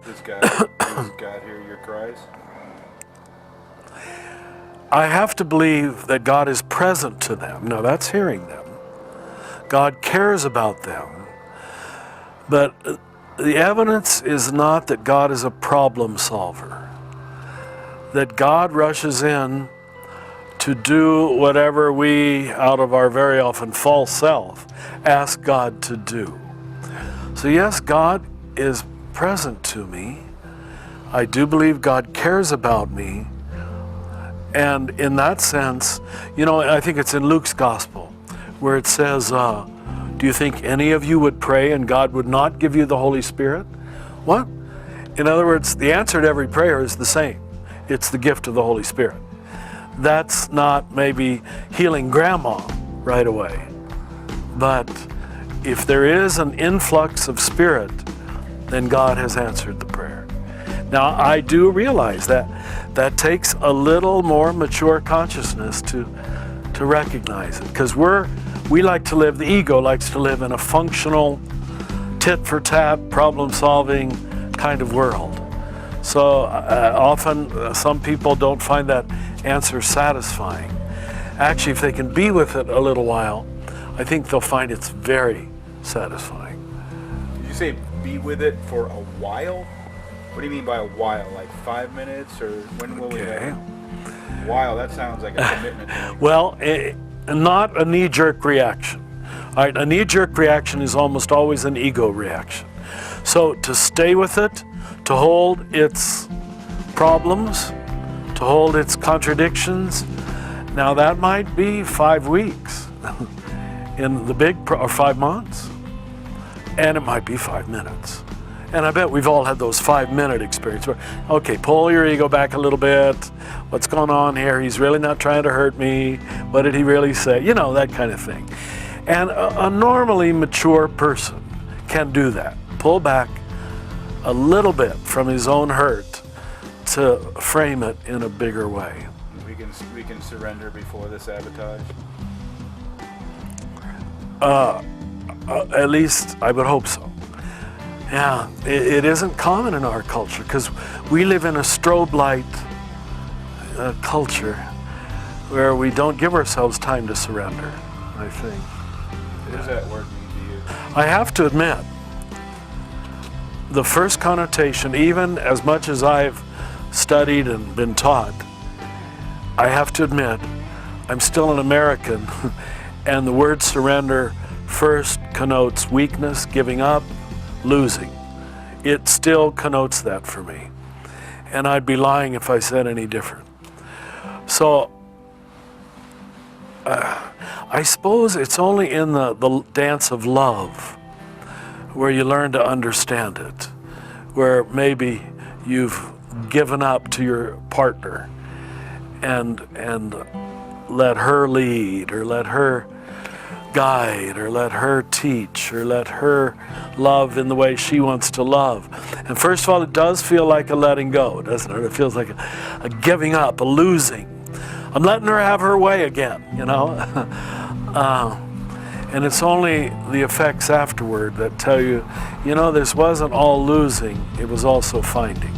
Does God hear your cries? I have to believe that God is present to them. No, that's hearing them. God cares about them. But the evidence is not that God is a problem solver. That God rushes in to do whatever we, out of our very often false self, ask God to do. So yes, God is present to me. I do believe God cares about me. And in that sense, you know, I think it's in Luke's gospel where it says, do you think any of you would pray and God would not give you the Holy Spirit? What? In other words, the answer to every prayer is the same. It's the gift of the Holy Spirit. That's not maybe healing grandma right away. But if there is an influx of spirit, then God has answered the prayer. Now, I do realize that that takes a little more mature consciousness to recognize it, because we like to live, the ego likes to live in a functional, tit-for-tat, problem-solving kind of world. So often some people don't find that answer satisfying. Actually, if they can be with it a little while, I think they'll find it's very satisfying. Did you say be with it for a while? What do you mean by a while? Like 5 minutes, or when will we have? While, that sounds like a commitment to me. Well, not a knee-jerk reaction. All right, a knee-jerk reaction is almost always an ego reaction. So to stay with it, to hold its problems, to hold its contradictions, now that might be 5 weeks in the big, or 5 months, and it might be 5 minutes. And I bet we've all had those 5-minute experiences where, okay, pull your ego back a little bit. What's going on here? He's really not trying to hurt me. What did he really say? You know, that kind of thing. And a normally mature person can do that. Pull back a little bit from his own hurt to frame it in a bigger way. We can surrender before the sabotage? At least I would hope so. Yeah, it isn't common in our culture because we live in a strobe light culture where we don't give ourselves time to surrender, I think. What does that word mean to you? I have to admit, the first connotation, even as much as I've studied and been taught, I have to admit, I'm still an American, and the word surrender first connotes weakness, giving up, losing. It still connotes that for me. And I'd be lying if I said any different. So, I suppose it's only in the dance of love where you learn to understand it, where maybe you've given up to your partner and let her lead, or let her guide, or let her teach, or let her love in the way she wants to love. And first of all, it does feel like a letting go, doesn't it? It feels like a giving up, a losing. I'm letting her have her way again, you know? And it's only the effects afterward that tell you, you know, this wasn't all losing, it was also finding.